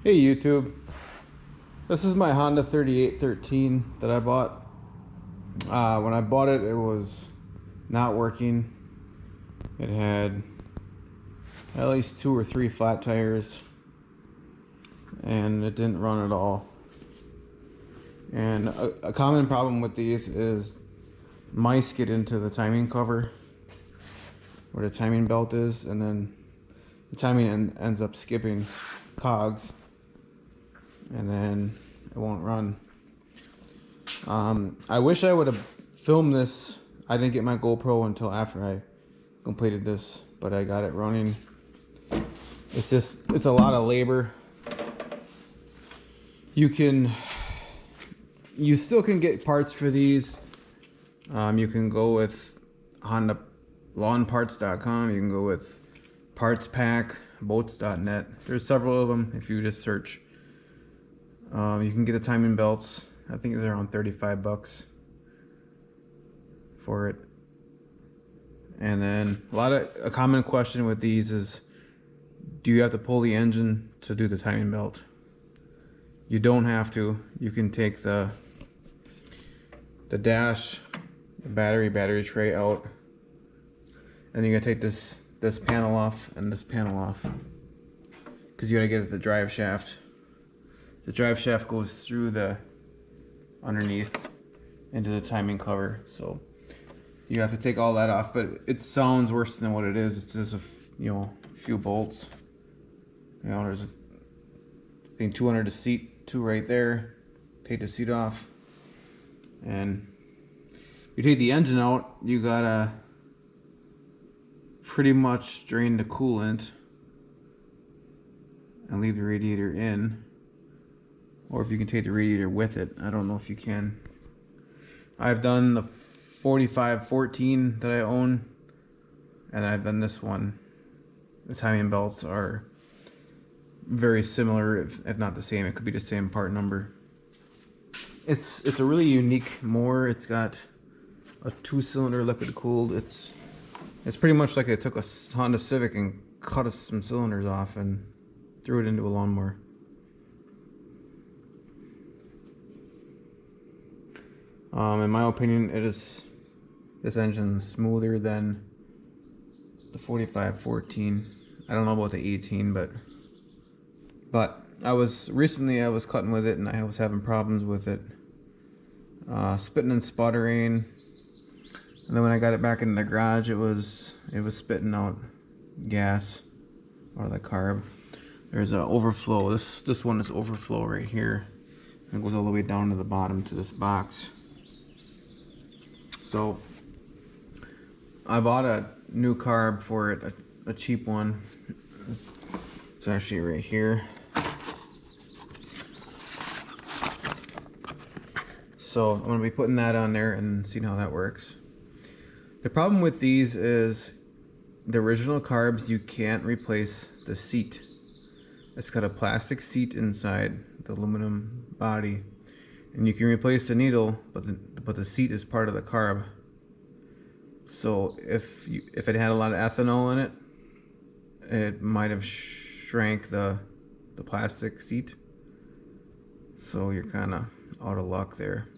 Hey YouTube, this is my Honda 3813 that I bought. When I bought it, it was not working. It had at least 2 or 3 flat tires and it didn't run at all. And a common problem with these is mice get into the timing cover where the timing belt is, and then the timing ends up skipping cogs, and then it won't run. I wish I would have filmed this. I didn't get my GoPro until after I completed this, but I got it running. It's a lot of labor. You still can get parts for these. You can go with Honda lawnparts.com. You can go with Parts Pack, boats.net. There's several of them if you just search. You can get the timing belts. I think they're around 35 bucks for it. And then a common question with these is, do you have to pull the engine to do the timing belt? You don't have to. You can take the dash, the battery tray out, and you gotta take this panel off and this panel off, because you gotta get at the drive shaft. The drive shaft goes through the underneath into the timing cover, so you have to take all that off. But it sounds worse than what it is. It's just a few bolts. There's I think 2 under the seat, 2 right there. Take the seat off, and you take the engine out. You gotta pretty much drain the coolant and leave the radiator in, or if you can take the radiator with it. I don't know if you can. I've done the 4514 that I own, and I've done this one. The timing belts are very similar, if not the same. It could be the same part number. It's a really unique mower. It's got a 2-cylinder liquid cooled. It's pretty much like I took a Honda Civic and cut some cylinders off and threw it into a lawnmower. In my opinion, this engine's smoother than the 4514. I don't know about the 18, but recently I was cutting with it and I was having problems with it, spitting and sputtering. And then when I got it back in the garage, it was spitting out gas or the carb. There's an overflow. This one is overflow right here. It goes all the way down to the bottom to this box. So I bought a new carb for it, a cheap one. It's actually right here. So I'm gonna be putting that on there and seeing how that works. The problem with these is the original carbs, you can't replace the seat. It's got a plastic seat inside the aluminum body, and you can replace the needle, but the seat is part of the carb. So if it had a lot of ethanol in it, it might have shrank the plastic seat. So you're kind of out of luck there.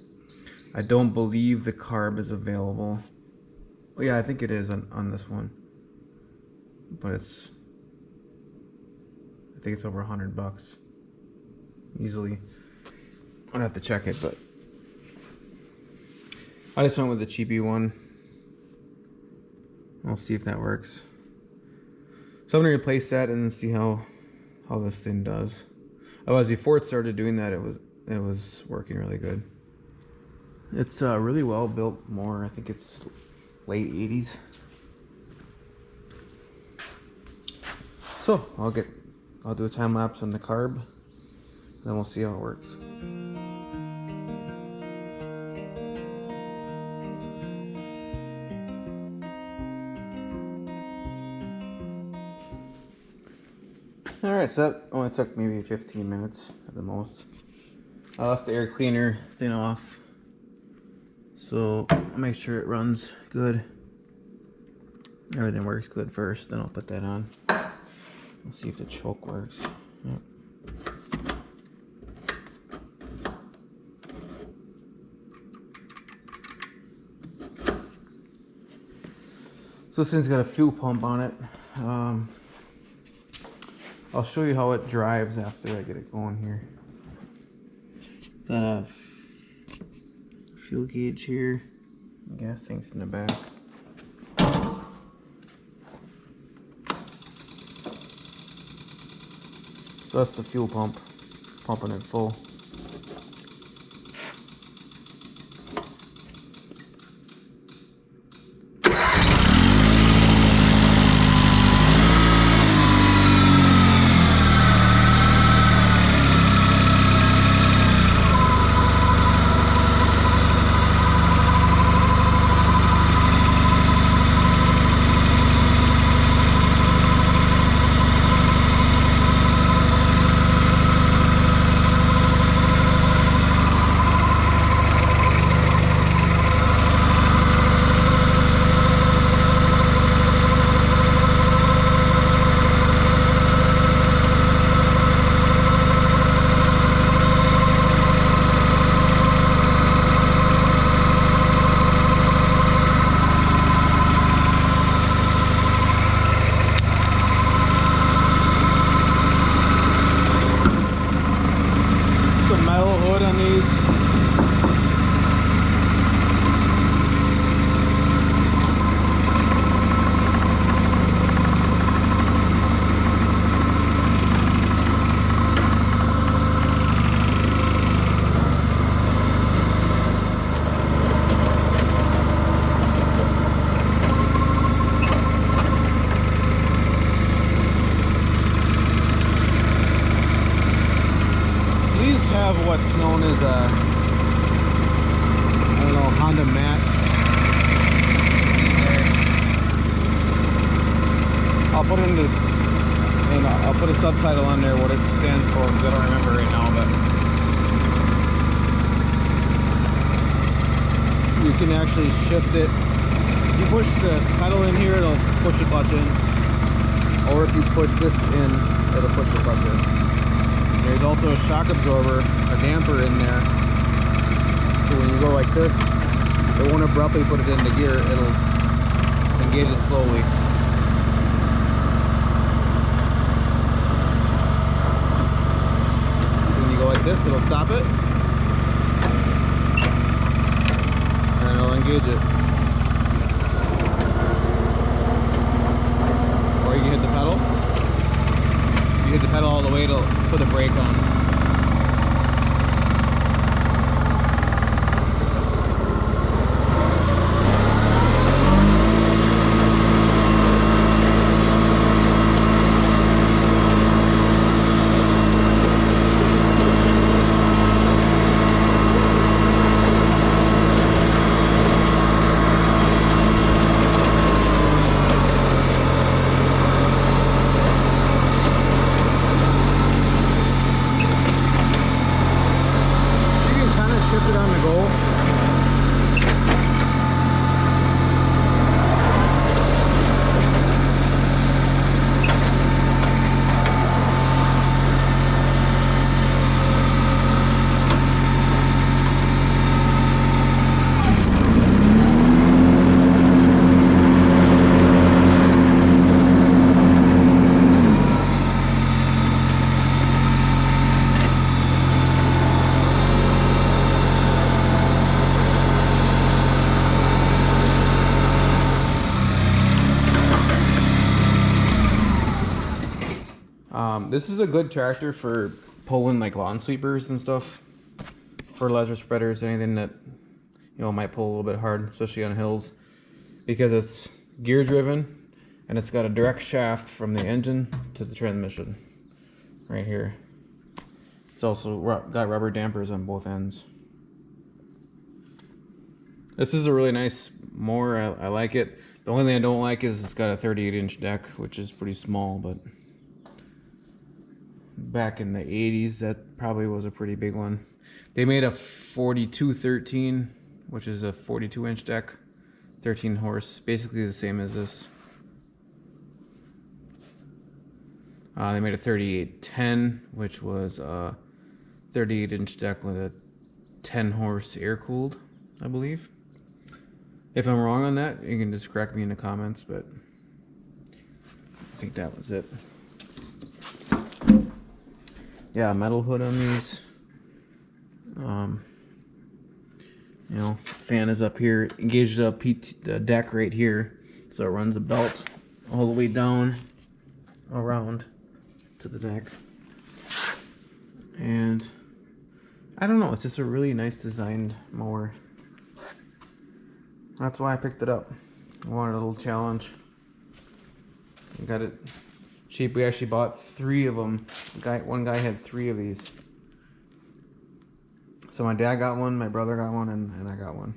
I don't believe the carb is available. Oh yeah, I think it is on this one, but I think it's over $100 easily. I'd have to check it, but I just went with the cheapy one. I'll see if that works. So I'm gonna replace that and see how this thing does. Otherwise, before it started doing that, it was working really good. It's a really well built mower. I think it's late 80s. So I'll do a time lapse on the carb, then we'll see how it works. Alright, so that only took maybe 15 minutes at the most. I left the air cleaner thing off, so I'll make sure it runs good. Everything works good first, then I'll put that on. Let's see if the choke works. Yep. So this thing's got a fuel pump on it. I'll show you how it drives after I get it going here. Got a fuel gauge here. Gas tank's in the back. So that's the fuel pump, pumping it full. Have what's known as a, I don't know, Honda mat. I'll put in this, and I'll put a subtitle on there what it stands for because I don't remember right now, but you can actually shift it. If you push the pedal in here, it'll push the clutch in, or if you push this in, it'll push the clutch in. There's also a shock absorber, a damper in there, so when you go like this, it won't abruptly put it into gear, it'll engage it slowly. So when you go like this, it'll stop it, and it'll engage it. Or you can hit the pedal. You hit the pedal all the way to put the brake on. This is a good tractor for pulling like lawn sweepers and stuff, fertilizer spreaders, anything that might pull a little bit hard, especially on hills, because it's gear driven and it's got a direct shaft from the engine to the transmission right here. It's also got rubber dampers on both ends. This is a really nice mower. I like it. The only thing I don't like is it's got a 38-inch deck, which is pretty small, but back in the 80s that probably was a pretty big one. They made a 4213, which is a 42-inch deck, 13 horse, basically the same as this. They made a 3810, which was a 38-inch deck with a 10 horse air cooled, I believe. If I'm wrong on that, you can just correct me in the comments, but I think that was it. Yeah, metal hood on these. You know, fan is up here, engaged up the deck right here, so it runs the belt all the way down around to the deck. And I don't know, it's just a really nice designed mower. That's why I picked it up. I wanted a little challenge. I got it cheap. We actually bought 3 of them. One guy had 3 of these. So my dad got one, my brother got one, and I got one.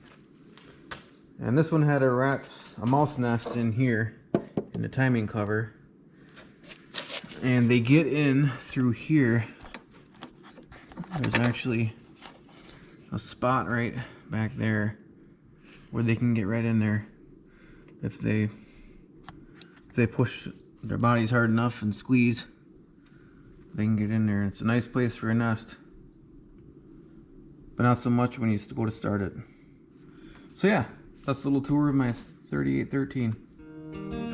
And this one had a mouse nest in here, in the timing cover. And they get in through here. There's actually a spot right back there where they can get right in there if they push their bodies hard enough and squeeze. They can get in there. It's a nice place for a nest, but not so much when you go to start it. So yeah, that's a little tour of my 3813.